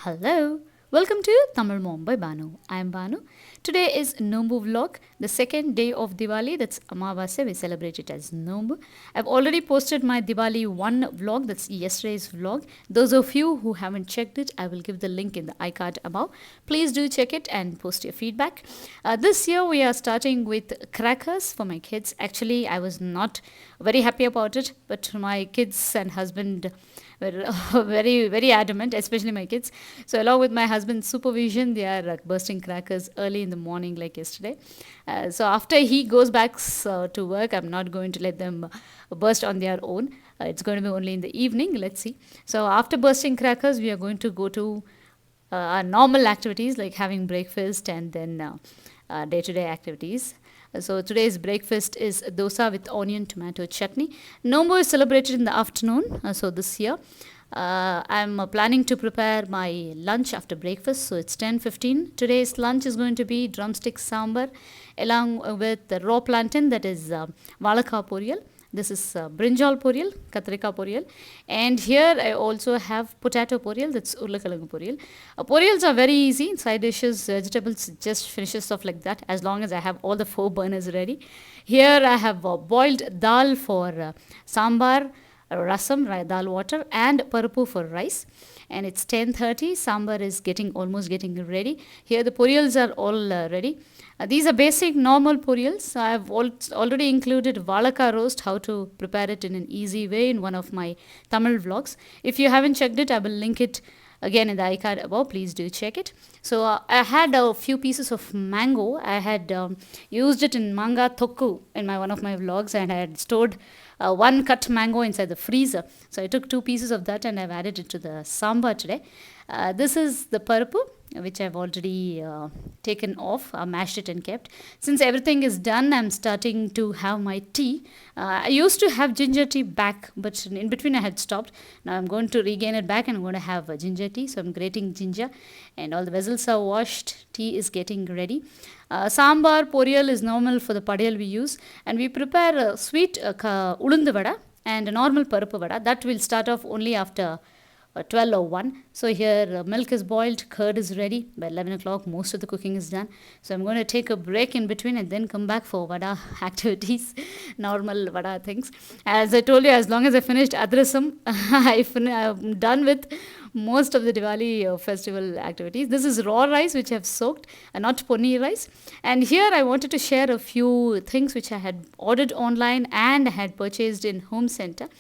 Hello, welcome to Tamil Mom by Banu. I am Banu. Today is Nombu vlog, the second day of Diwali. That's Amavasya. We celebrate it as Nombu. I've already posted my Diwali 1 vlog. That's yesterday's vlog. Those of you who haven't checked it, I will give the link in the iCard above. Please do check it and post your feedback. This year we are starting with crackers for my kids. Actually, I was not very happy about it, but my kids and husband were very adamant, especially my kids. So along with my husband's supervision, they are bursting crackers early in the morning like yesterday. So after he goes back to work, I'm not going to let them burst on their own. It's going to be only in the evening. Let's see. So after bursting crackers, we are going to go to our normal activities like having breakfast and then day-to-day activities. So today's breakfast is dosa with onion tomato chutney. Nombo is celebrated in the afternoon. So this year, I'm planning to prepare my lunch after breakfast. So it's 10:15. Today's lunch is going to be drumstick sambar, along with the raw plantain, that is valaka poriyal. This is brinjal poriyal, katrika poriyal, and here I also have potato poriyal. That's urlakalangu poriyal. Poriyals are very easy. Side dishes, vegetables, just finishes off like that. As long as I have all the 4 burners ready. Here I have boiled dal for sambar, rasam, dal water, and parapu for rice. And it's 10:30. Sambar is almost getting ready. Here the poriyals are all ready. These are basic normal poriyals. I have already included valaka roast, how to prepare it in an easy way, in one of my Tamil vlogs. If you haven't checked it, I will link it again in the iCard above. Please do check it. So I had a few pieces of mango. I had used it in manga tokku in one of my vlogs, and I had stored one cut mango inside the freezer. So I took 2 pieces of that and I've added it to the sambar today. This is the parapu, which I've already taken off, mashed it and kept. Since everything is done, I'm starting to have my tea. I used to have ginger tea back, but in between I had stopped. Now I'm going to regain it back and I'm going to have ginger tea. So I'm grating ginger and all the vessels are washed. Tea is getting ready. Sambar, poriyal is normal for the padiyal we use. And we prepare a sweet ulundu vada and a normal parapu vada. That will start off only after 12 or 1. So here milk is boiled, curd is ready. By 11 o'clock, most of the cooking is done. So I'm going to take a break in between and then come back for vada activities, normal vada things. As I told you, as long as I finished adrasam, I'm done with most of the Diwali festival activities. This is raw rice which I've soaked, not ponni rice. And here I wanted to share a few things which I had ordered online and had purchased in home center.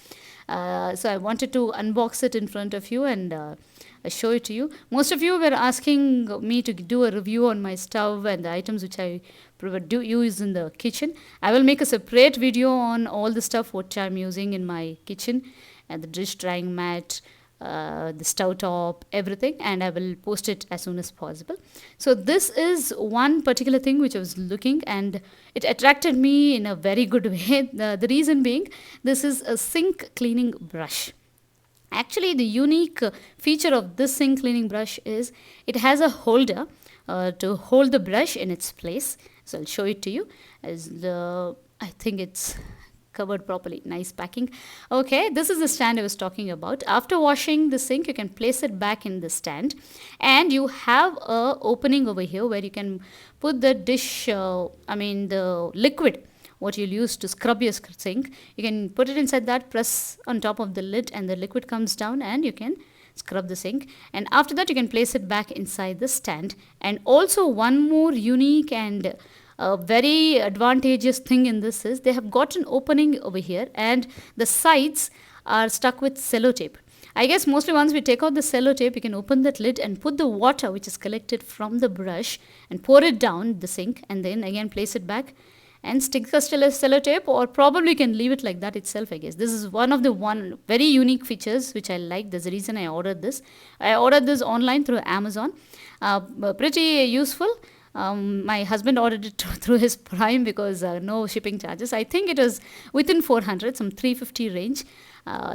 So I wanted to unbox it in front of you and show it to you. Most of you were asking me to do a review on my stove and the items which I do use in the kitchen. I will make a separate video on all the stuff which I'm using in my kitchen, and the dish drying mat, the stove top, everything, and I will post it as soon as possible. So this is one particular thing which I was looking, and it attracted me in a very good way. The reason being, this is a sink cleaning brush. Actually, the unique feature of this sink cleaning brush is it has a holder to hold the brush in its place. So I'll show it to you. I think it's covered properly. Nice packing. Okay, this is the stand I was talking about. After washing the sink, you can place it back in the stand, and you have a opening over here where you can put the dish, the liquid what you'll use to scrub your sink. You can put it inside that, press on top of the lid, and the liquid comes down and you can scrub the sink. And after that, you can place it back inside the stand. And also one more unique and a very advantageous thing in this is they have got an opening over here, and the sides are stuck with sellotape. I guess mostly once we take out the sellotape, you can open that lid and put the water which is collected from the brush and pour it down the sink, and then again place it back and stick the sellotape, or probably you can leave it like that itself, I guess. This is one of the very unique features which I like. There's a reason I ordered this. I ordered this online through Amazon. Pretty useful. My husband ordered it through his Prime because no shipping charges. I think it was within 400, some 350 range.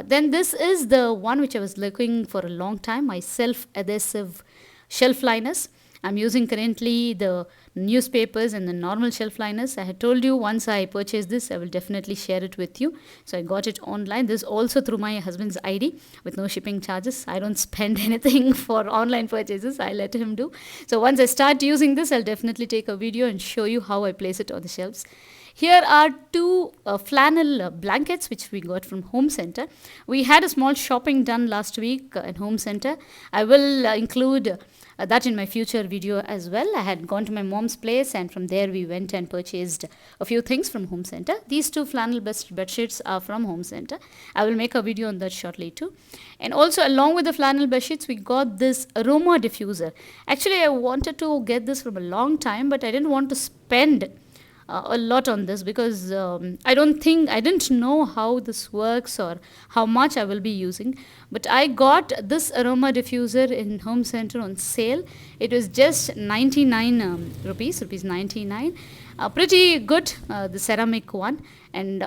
Then this is the one which I was looking for a long time, my self-adhesive shelf liners. I'm using currently the newspapers and the normal shelf liners. I had told you once I purchase this, I will definitely share it with you. So I got it online. This also through my husband's ID with no shipping charges. I don't spend anything for online purchases. I let him do. So once I start using this, I'll definitely take a video and show you how I place it on the shelves. Here are two flannel blankets which we got from Home Center. We had a small shopping done last week in Home Center. I will include that in my future video as well. I had gone to my mom's place and from there we went and purchased a few things from Home Center. These two flannel bed sheets are from Home Center. I will make a video on that shortly too. And also along with the flannel bed sheets, we got this aroma diffuser. Actually, I wanted to get this from a long time, but I didn't want to spend a lot on this because I didn't know how this works or how much I will be using. But I got this aroma diffuser in Home Center on sale. It was just 99 rupees 99. Pretty good, the ceramic one. And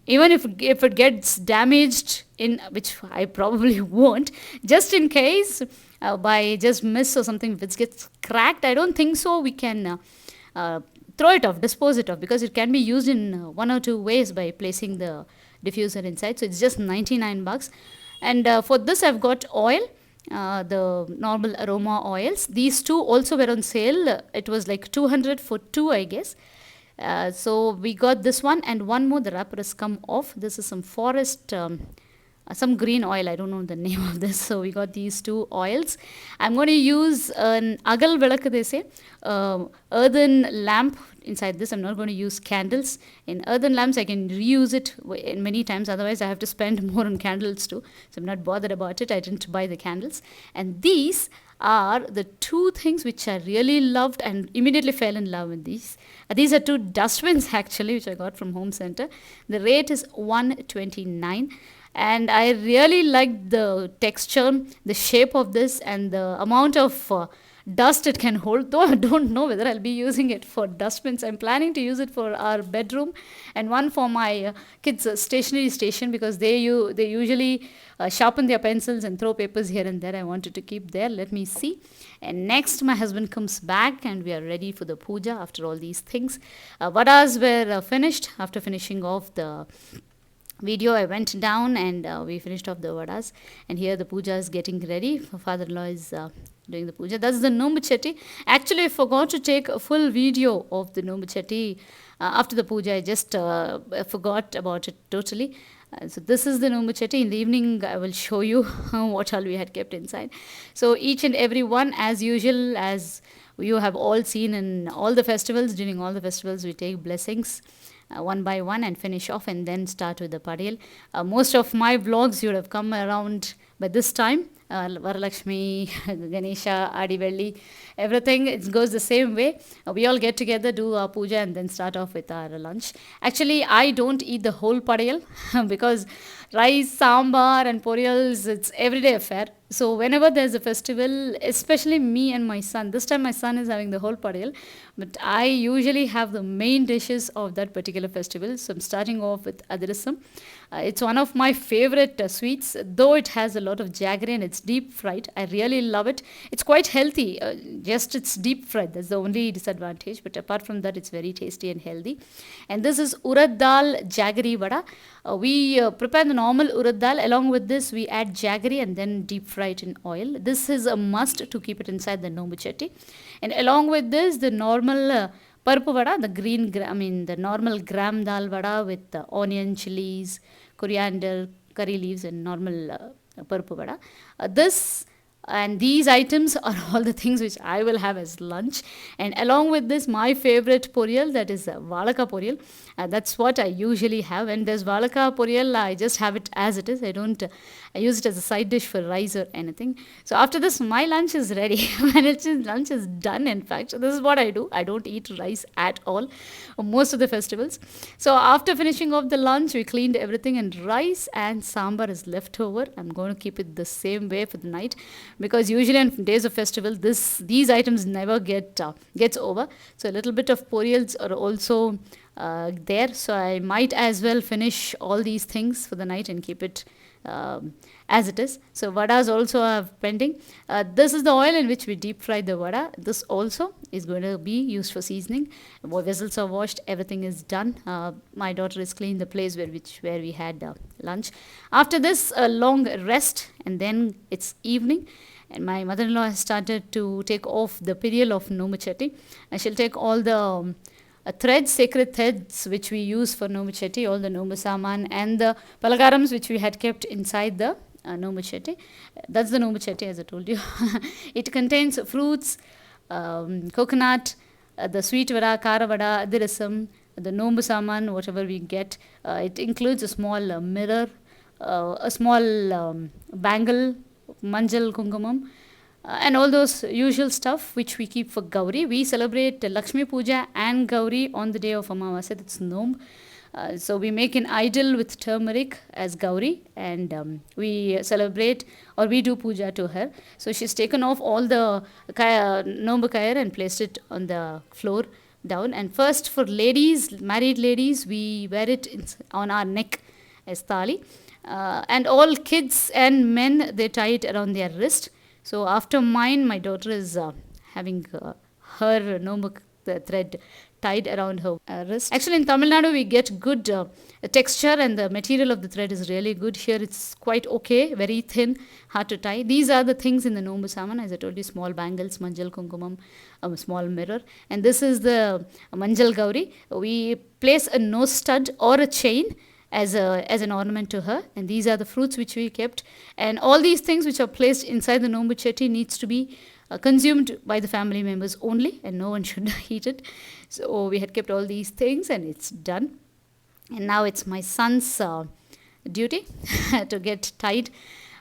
even if it gets damaged, in which I probably won't, just in case by just miss or something, if it gets cracked, I don't think so we can throw it off, dispose it off, because it can be used in one or two ways by placing the diffuser inside. So it's just 99 bucks. And for this, I've got oil, the normal aroma oils. These two also were on sale. It was like 200 for two, I guess. So we got this one and one more. The wrapper has come off. This is some forest. Some green oil, I don't know the name of this. So we got these two oils. I'm going to use an agal velak, they say, earthen lamp inside this. I'm not going to use candles. In earthen lamps, I can reuse it many times. Otherwise, I have to spend more on candles too. So I'm not bothered about it. I didn't buy the candles. And these are the two things which I really loved and immediately fell in love with these. These are two dustbins actually, which I got from Home Center. The rate is 129. And I really like the texture, the shape of this, and the amount of dust it can hold. Though I don't know whether I'll be using it for dustbins. I'm planning to use it for our bedroom and one for my kids' stationery station, because they usually sharpen their pencils and throw papers here and there. I wanted to keep there. Let me see. And next, my husband comes back and we are ready for the puja after all these things. Vadas were finished. After finishing off the video, I went down and we finished off the vadas, and here the puja is getting ready. Father-in-law is doing the puja. That's the Nombu Actually, I forgot to take a full video of the Nombu after the puja. I just forgot about it totally. So this is the Nombu. In the evening, I will show you what all we had kept inside. So each and every one, as usual, as you have all seen in all the festivals, during all the festivals, we take blessings one by one and finish off and then start with the padiyal. Most of my vlogs you would have come around by this time. Varalakshmi, Ganesha, Adivelli, everything, it goes the same way. We all get together, do our puja and then start off with our lunch. Actually, I don't eat the whole padiyal because rice, sambar and poriyals, it's everyday affair. So whenever there's a festival, especially me and my son, this time my son is having the whole padiyal, but I usually have the main dishes of that particular festival. So I'm starting off with Adirisam. It's one of my favorite sweets, though it has a lot of jaggery and it's deep fried. I really love it. It's quite healthy, just it's deep fried. That's the only disadvantage. But apart from that, it's very tasty and healthy. And this is urad dal jaggery vada. We prepare the normal urad dal. Along with this, we add jaggery and then deep fry it in oil. This is a must to keep it inside the Nombu chatti. And along with this, the normal parpu vada, the normal gram dal vada with onion, chilies, coriander, curry leaves and normal parpu vada. This and these items are all the things which I will have as lunch. And along with this, my favorite poriyal, that is Valaka poriyal. That's what I usually have. And there's Valaka poriyal, I just have it as it is. I use it as a side dish for rice or anything. So after this, my lunch is ready. My lunch is done, in fact. So this is what I do. I don't eat rice at all, most of the festivals. So after finishing off the lunch, we cleaned everything, and rice and sambar is left over. I'm going to keep it the same way for the night, because usually on days of festival, these items never gets over. So a little bit of poriyals are also there. So I might as well finish all these things for the night and keep it as it is. So vadas also are pending. This is the oil in which we deep fry the vada. This also is going to be used for seasoning. Vessels are washed, everything is done. My daughter is cleaning the place where we had lunch. After this, a long rest, and then it's evening. And my mother-in-law has started to take off the pirial of Nomuchetti, and she'll take all the threads, sacred threads, which we use for Nomuchetti, all the Nomu Saman and the palagarams which we had kept inside the Nomuchetti. That's the Nomuchetti, as I told you. It contains fruits, coconut, the sweet vada, kara vada, adirasam, the Nomu Saman, whatever we get. It includes a small mirror, a small bangle, manjal kungumam, and all those usual stuff which we keep for Gauri. We celebrate Lakshmi Puja and Gauri on the day of Amavasya, that's Nom. So we make an idol with turmeric as Gauri, and we celebrate or we do puja to her. So she's taken off all the Nombu Kair and placed it on the floor down. And first for ladies, married ladies, we wear it on our neck as thali. And all kids and men, they tie it around their wrist. So after mine, my daughter is having her Nombu thread tied around her wrist. Actually, in Tamil Nadu, we get good texture, and the material of the thread is really good. Here, it's quite okay, very thin, hard to tie. These are the things in the Nombu Saman, as I told you, small bangles, manjal kunkumam, a small mirror. And this is the manjal Gauri. We place a nose stud or a chain as an ornament to her, and these are the fruits which we kept, and all these things which are placed inside the Nombu Chetti needs to be consumed by the family members only, and no one should eat it. So we had kept all these things, and it's done. And now it's my son's duty to get tied,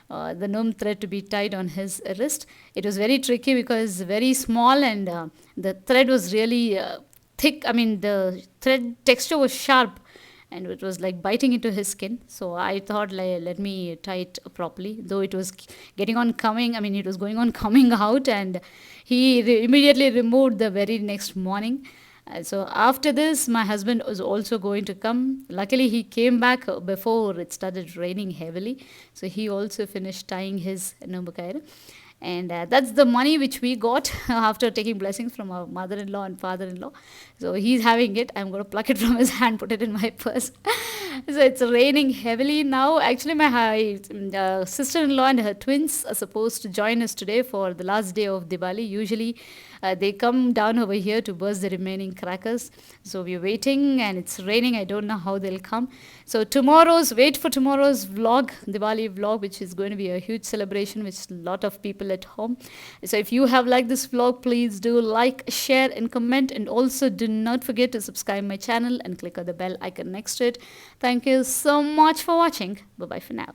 the Nom thread to be tied on his wrist. It was very tricky because very small, and the thread was really thick. I mean, the thread texture was sharp, and it was like biting into his skin. So I thought, like, let me tie it properly, though it was getting on coming. I mean, it was going on coming out, and he immediately removed the very next morning. So after this, my husband was also going to come. Luckily, he came back before it started raining heavily. So he also finished tying his Nombu Kair. And that's the money which we got after taking blessings from our mother-in-law and father-in-law. So he's having it. I'm going to pluck it from his hand, put it in my purse. So it's raining heavily now. Actually, my sister-in-law and her twins are supposed to join us today for the last day of Diwali. Usually, they come down over here to burst the remaining crackers. So we're waiting, and it's raining. I don't know how they'll come. So wait for tomorrow's vlog, Diwali vlog, which is going to be a huge celebration with a lot of people at home. So if you have liked this vlog, please do like, share, and comment. And also do not forget to subscribe my channel and click on the bell icon next to it. Thank you so much for watching. Bye-bye for now.